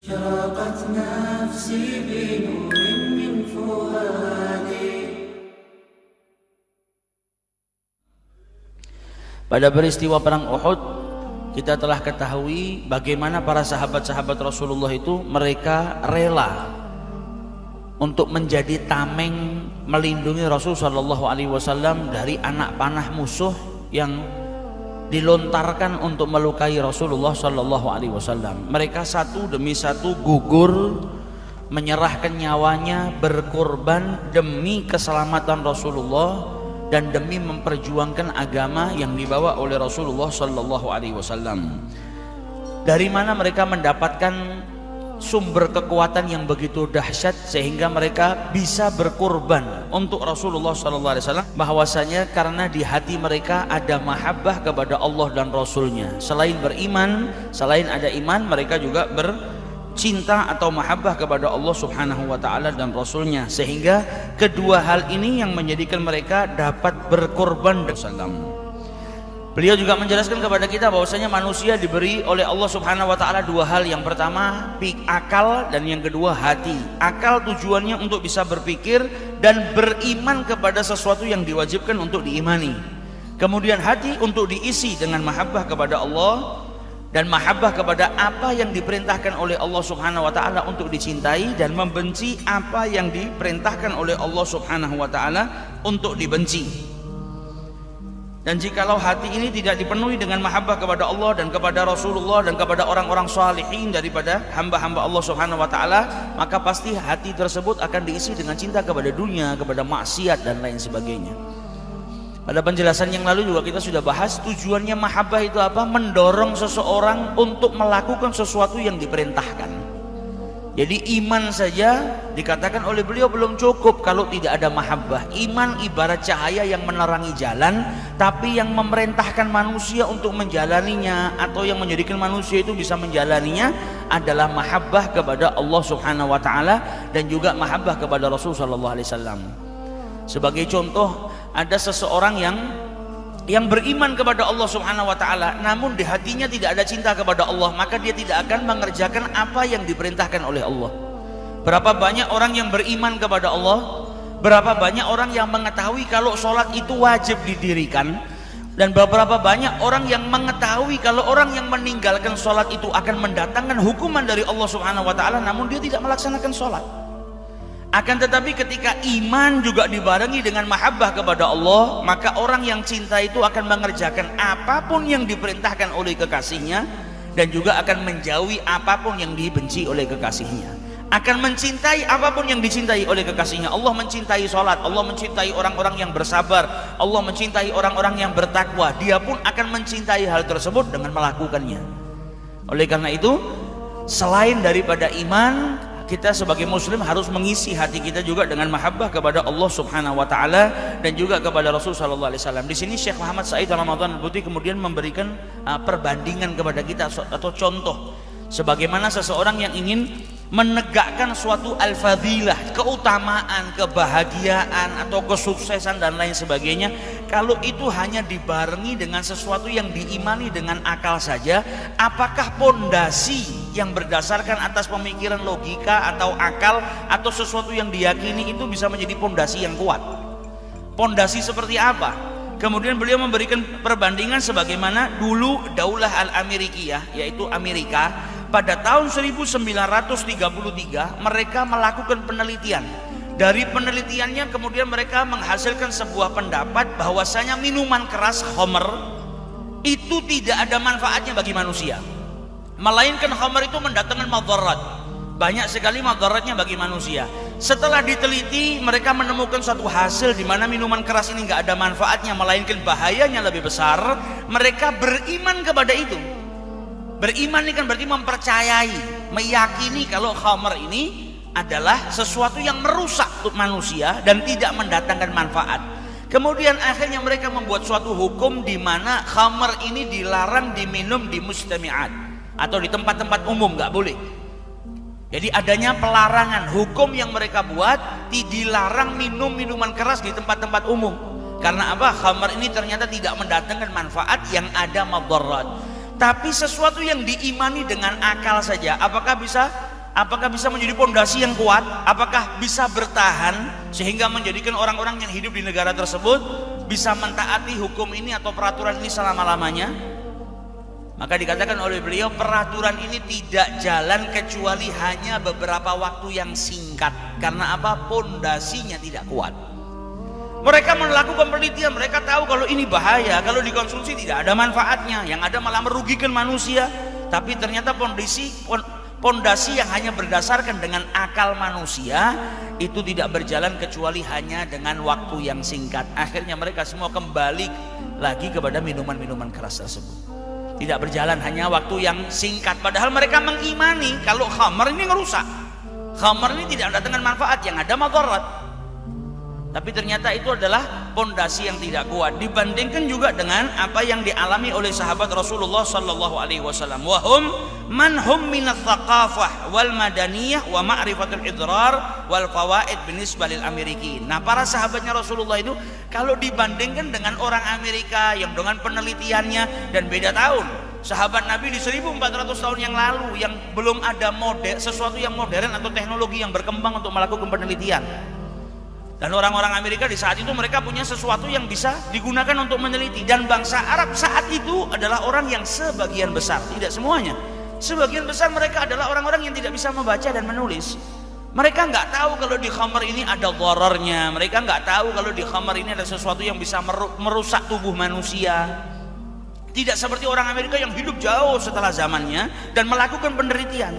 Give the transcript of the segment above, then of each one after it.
شرقت نفسي بنور من فؤادي. Pada peristiwa perang Uhud, kita telah ketahui bagaimana para sahabat-sahabat Rasulullah itu mereka rela untuk menjadi tameng melindungi Rasul Shallallahu Alaihi Wasallam dari anak panah musuh yang dilontarkan untuk melukai Rasulullah Shallallahu Alaihi Wasallam. Mereka satu demi satu gugur, menyerahkan nyawanya, berkorban demi keselamatan Rasulullah dan demi memperjuangkan agama yang dibawa oleh Rasulullah Shallallahu Alaihi Wasallam. Dari mana mereka mendapatkan sumber kekuatan yang begitu dahsyat sehingga mereka bisa berkorban untuk Rasulullah Shallallahu Alaihi Wasallam? Bahwasanya karena di hati mereka ada mahabbah kepada Allah dan Rasulnya. Selain beriman, selain ada iman, mereka juga bercinta atau mahabbah kepada Allah Subhanahu wa Ta'ala dan Rasulnya, sehingga kedua hal ini yang menjadikan mereka dapat berkorban. Beliau juga menjelaskan kepada kita bahwasanya manusia diberi oleh Allah Subhanahu wa Ta'ala dua hal. Yang pertama akal, dan yang kedua hati. Akal tujuannya untuk bisa berpikir dan beriman kepada sesuatu yang diwajibkan untuk diimani. Kemudian hati untuk diisi dengan mahabbah kepada Allah dan mahabbah kepada apa yang diperintahkan oleh Allah Subhanahu wa Ta'ala untuk dicintai, dan membenci apa yang diperintahkan oleh Allah Subhanahu wa Ta'ala untuk dibenci. Dan jikalau hati ini tidak dipenuhi dengan mahabbah kepada Allah dan kepada Rasulullah dan kepada orang-orang salihin daripada hamba-hamba Allah Subhanahu wa Ta'ala, maka pasti hati tersebut akan diisi dengan cinta kepada dunia, kepada maksiat dan lain sebagainya. Pada penjelasan yang lalu juga kita sudah bahas tujuannya mahabbah itu apa? Mendorong seseorang untuk melakukan sesuatu yang diperintahkan. Jadi iman saja dikatakan oleh beliau belum cukup kalau tidak ada mahabbah. Iman ibarat cahaya yang menerangi jalan, tapi yang memerintahkan manusia untuk menjalaninya atau yang menjadikan manusia itu bisa menjalaninya adalah mahabbah kepada Allah Subhanahu wa Ta'ala dan juga mahabbah kepada Rasul Sallallahu Alaihi Wasallam. Sebagai contoh, ada seseorang yang beriman kepada Allah Subhanahu wa Ta'ala, namun di hatinya tidak ada cinta kepada Allah, maka dia tidak akan mengerjakan apa yang diperintahkan oleh Allah. Berapa banyak orang yang beriman kepada Allah, berapa banyak orang yang mengetahui kalau sholat itu wajib didirikan, dan beberapa banyak orang yang mengetahui kalau orang yang meninggalkan sholat itu akan mendatangkan hukuman dari Allah Subhanahu wa Ta'ala, namun dia tidak melaksanakan sholat. Akan tetapi ketika iman juga dibarengi dengan mahabbah kepada Allah, maka orang yang cinta itu akan mengerjakan apapun yang diperintahkan oleh kekasihnya dan juga akan menjauhi apapun yang dibenci oleh kekasihnya. Akan mencintai apapun yang dicintai oleh kekasihnya. Allah mencintai sholat, Allah mencintai orang-orang yang bersabar, Allah mencintai orang-orang yang bertakwa. Dia pun akan mencintai hal tersebut dengan melakukannya. Oleh karena itu, selain daripada iman, kita sebagai muslim harus mengisi hati kita juga dengan mahabbah kepada Allah Subhanahu wa Ta'ala dan juga kepada Rasul Sallallahu Alaihi Wasallam. Di sini Syekh Muhammad Said Ramadan Al-Buti kemudian memberikan perbandingan kepada kita atau contoh sebagaimana seseorang yang ingin menegakkan suatu al-fadilah, keutamaan, kebahagiaan atau kesuksesan dan lain sebagainya. Kalau itu hanya dibarengi dengan sesuatu yang diimani dengan akal saja, apakah pondasi yang berdasarkan atas pemikiran logika atau akal atau sesuatu yang diyakini itu bisa menjadi pondasi yang kuat? Pondasi seperti apa? Kemudian beliau memberikan perbandingan sebagaimana dulu Daulah Al-Amerikiyah, yaitu Amerika, pada tahun 1933 mereka melakukan penelitian. Dari penelitiannya kemudian mereka menghasilkan sebuah pendapat bahwasanya minuman keras khamr itu tidak ada manfaatnya bagi manusia, melainkan khamr itu mendatangkan madarat, banyak sekali madaratnya bagi manusia. Setelah diteliti, mereka menemukan suatu hasil di mana minuman keras ini nggak ada manfaatnya, melainkan bahayanya lebih besar. Mereka beriman kepada itu. Beriman ini kan berarti mempercayai, meyakini kalau khamr ini adalah sesuatu yang merusak untuk manusia dan tidak mendatangkan manfaat. Kemudian akhirnya mereka membuat suatu hukum di mana khamr ini dilarang diminum di mustami'at atau di tempat-tempat umum, nggak boleh. Jadi adanya pelarangan hukum yang mereka buat, dilarang minum minuman keras di tempat-tempat umum. Karena apa? Khamr ini ternyata tidak mendatangkan manfaat, yang ada madarat. Tapi sesuatu yang diimani dengan akal saja, apakah bisa Apakah bisa menjadi pondasi yang kuat? Apakah bisa bertahan sehingga menjadikan orang-orang yang hidup di negara tersebut bisa mentaati hukum ini atau peraturan ini selama-lamanya? Maka dikatakan oleh beliau, peraturan ini tidak jalan kecuali hanya beberapa waktu yang singkat. Karena apa? Pondasinya tidak kuat. Mereka melakukan penelitian, mereka tahu kalau ini bahaya, kalau dikonsumsi tidak ada manfaatnya, yang ada malah merugikan manusia. Tapi ternyata pondasi yang hanya berdasarkan dengan akal manusia itu tidak berjalan kecuali hanya dengan waktu yang singkat. Akhirnya mereka semua kembali lagi kepada minuman-minuman keras tersebut. Tidak berjalan hanya waktu yang singkat, padahal mereka mengimani kalau khamar ini ngerusak, khamar ini tidak datangkan manfaat, yang ada madarat. Tapi ternyata itu adalah pondasi yang tidak kuat dibandingkan juga dengan apa yang dialami oleh sahabat Rasulullah sallallahu alaihi wasallam. Wa hum man hum min ats-tsaqafah wal madaniyah wa ma'rifatul idrar wal fawaid binisbah lil Amerikin. Nah, para sahabatnya Rasulullah itu kalau dibandingkan dengan orang Amerika yang dengan penelitiannya dan beda tahun. Sahabat Nabi di 1400 tahun yang lalu yang belum ada sesuatu yang modern atau teknologi yang berkembang untuk melakukan penelitian. Dan orang-orang Amerika di saat itu mereka punya sesuatu yang bisa digunakan untuk meneliti. Dan bangsa Arab saat itu adalah orang yang sebagian besar, tidak semuanya, sebagian besar mereka adalah orang-orang yang tidak bisa membaca dan menulis. Mereka nggak tahu kalau di khamar ini ada dhararnya. Mereka nggak tahu kalau di khamar ini ada sesuatu yang bisa merusak tubuh manusia. Tidak seperti orang Amerika yang hidup jauh setelah zamannya dan melakukan penelitian.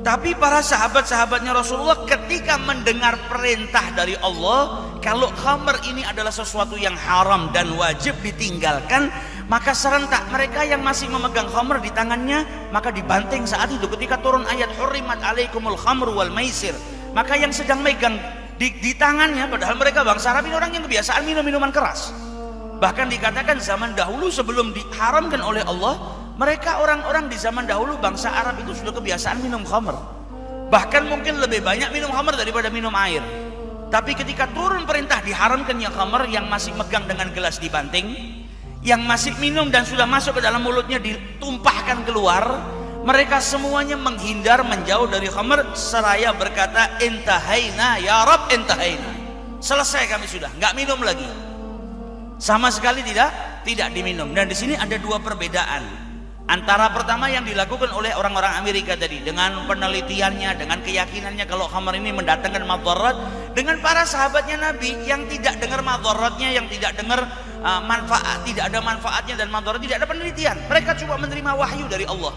Tapi para sahabat-sahabatnya Rasulullah ketika mendengar perintah dari Allah kalau khamr ini adalah sesuatu yang haram dan wajib ditinggalkan, maka serentak mereka yang masih memegang khamr di tangannya maka dibanting saat itu ketika turun ayat hurrimat alaikumul khamru wal maisir. Maka yang sedang megang di tangannya, padahal mereka bangsa Arab ini orang yang kebiasaan minum minuman keras. Bahkan dikatakan zaman dahulu sebelum diharamkan oleh Allah, mereka orang-orang di zaman dahulu bangsa Arab itu sudah kebiasaan minum khamr. Bahkan mungkin lebih banyak minum khamr daripada minum air. Tapi ketika turun perintah diharamkannya khamr, yang masih megang dengan gelas dibanting, yang masih minum dan sudah masuk ke dalam mulutnya ditumpahkan keluar, mereka semuanya menghindar menjauh dari khamr seraya berkata, intahaina ya Rab, intahaina. Selesai kami sudah, nggak minum lagi. Sama sekali tidak diminum. Dan di sini ada dua perbedaan antara pertama yang dilakukan oleh orang-orang Amerika tadi dengan penelitiannya, dengan keyakinannya kalau khamar ini mendatangkan madarat, dengan para sahabatnya Nabi yang tidak dengar madaratnya, yang tidak dengar manfaat, tidak ada manfaatnya dan madarat, tidak ada penelitian. Mereka cuma menerima wahyu dari Allah,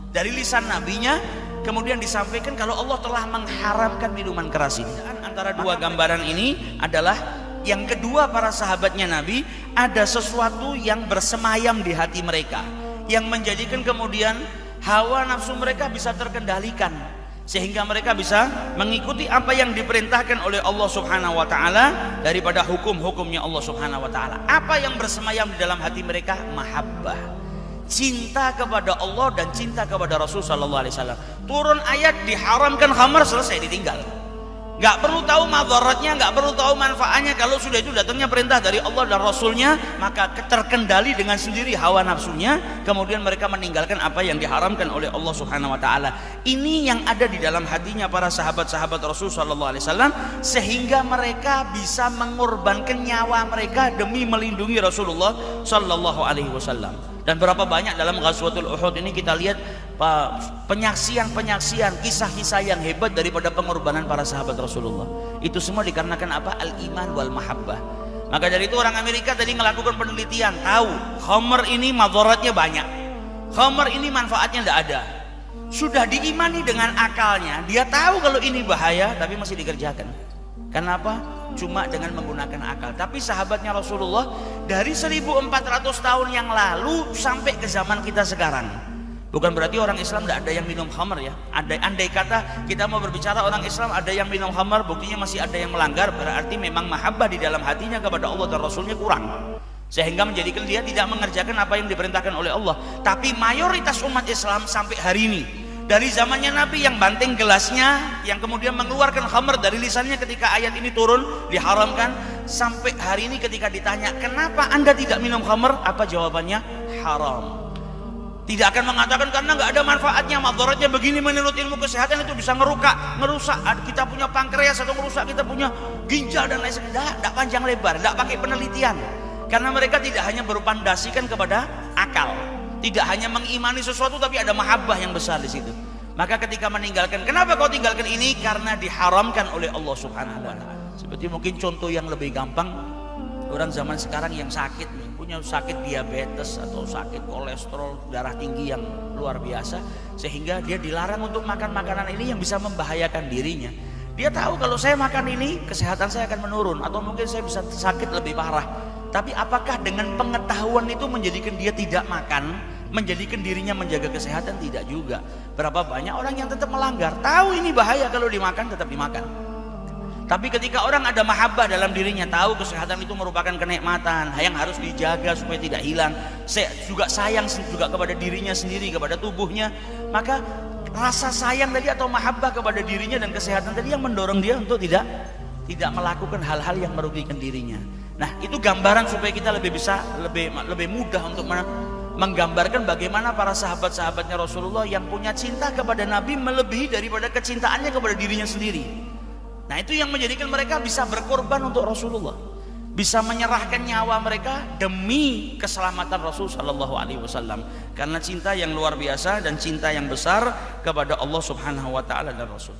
dari lisan nabinya, kemudian disampaikan kalau Allah telah mengharamkan minuman keras ini. Antara dua gambaran ini adalah yang kedua, para sahabatnya Nabi ada sesuatu yang bersemayam di hati mereka yang menjadikan kemudian hawa nafsu mereka bisa terkendalikan sehingga mereka bisa mengikuti apa yang diperintahkan oleh Allah Subhanahu wa taala daripada hukum-hukumnya Allah Subhanahu wa taala. Apa yang bersemayam di dalam hati mereka? Mahabbah, cinta kepada Allah dan cinta kepada Rasul sallallahu alaihi wasallam. Turun ayat diharamkan khamar, selesai, ditinggal. Gak perlu tahu madaratnya, gak perlu tahu manfaatnya. Kalau sudah itu datangnya perintah dari Allah dan Rasulnya, maka terkendali dengan sendiri hawa nafsunya. Kemudian mereka meninggalkan apa yang diharamkan oleh Allah Subhanahu Wa Taala. Ini yang ada di dalam hatinya para sahabat-sahabat Rasul Sallallahu Alaihi Wasallam, sehingga mereka bisa mengorbankan nyawa mereka demi melindungi Rasulullah Sallallahu Alaihi Wasallam. Dan berapa banyak dalam Ghazwatul Uhud ini kita lihat penyaksian-penyaksian, kisah-kisah yang hebat daripada pengorbanan para sahabat Rasulullah. Itu semua dikarenakan apa? Al-iman wal mahabbah. Maka dari itu orang Amerika tadi melakukan penelitian, tahu khamr ini madaratnya banyak, khamr ini manfaatnya tidak ada. Sudah diimani dengan akalnya, dia tahu kalau ini bahaya tapi masih dikerjakan. Kenapa? Cuma dengan menggunakan akal. Tapi sahabatnya Rasulullah dari 1400 tahun yang lalu sampai ke zaman kita sekarang, bukan berarti orang Islam tidak ada yang minum khamr ya. Andai kata kita mau berbicara orang Islam ada yang minum khamr, buktinya masih ada yang melanggar, berarti memang mahabbah di dalam hatinya kepada Allah dan Rasulnya kurang, sehingga menjadikan dia tidak mengerjakan apa yang diperintahkan oleh Allah. Tapi mayoritas umat Islam sampai hari ini, dari zamannya Nabi yang banting gelasnya, yang kemudian mengeluarkan khamr dari lisannya ketika ayat ini turun diharamkan, sampai hari ini ketika ditanya kenapa anda tidak minum khamr, apa jawabannya? Haram. Tidak akan mengatakan karena nggak ada manfaatnya, madaratnya begini. Menurut ilmu kesehatan itu bisa ngerusak kita punya pankreas atau ngerusak kita punya ginjal dan lain sebagainya. Tidak panjang lebar, tidak pakai penelitian. Karena mereka tidak hanya berpandasikan kepada akal, tidak hanya mengimani sesuatu, tapi ada mahabbah yang besar di situ. Maka ketika meninggalkan, kenapa kau tinggalkan ini? Karena diharamkan oleh Allah Subhanahu wa Ta'ala. Seperti mungkin contoh yang lebih gampang, orang zaman sekarang yang sakit, punya sakit diabetes atau sakit kolesterol darah tinggi yang luar biasa, sehingga dia dilarang untuk makan makanan ini yang bisa membahayakan dirinya. Dia tahu kalau saya makan ini kesehatan saya akan menurun atau mungkin saya bisa sakit lebih parah. Tapi apakah dengan pengetahuan itu menjadikan dia tidak makan, menjadikan dirinya menjaga kesehatan? Tidak juga. Berapa banyak orang yang tetap melanggar, tahu ini bahaya kalau dimakan, tetap dimakan. Tapi ketika orang ada mahabbah dalam dirinya, tahu kesehatan itu merupakan kenikmatan yang harus dijaga supaya tidak hilang, juga sayang juga kepada dirinya sendiri, kepada tubuhnya, maka rasa sayang tadi atau mahabbah kepada dirinya dan kesehatan tadi yang mendorong dia untuk tidak melakukan hal-hal yang merugikan dirinya. Nah, itu gambaran supaya kita lebih mudah untuk menggambarkan bagaimana para sahabat-sahabatnya Rasulullah yang punya cinta kepada Nabi melebihi daripada kecintaannya kepada dirinya sendiri. Nah, itu yang menjadikan mereka bisa berkorban untuk Rasulullah, bisa menyerahkan nyawa mereka demi keselamatan Rasul Shallallahu Alaihi Wasallam, karena cinta yang luar biasa dan cinta yang besar kepada Allah Subhanahu Wa Taala dan Rasul.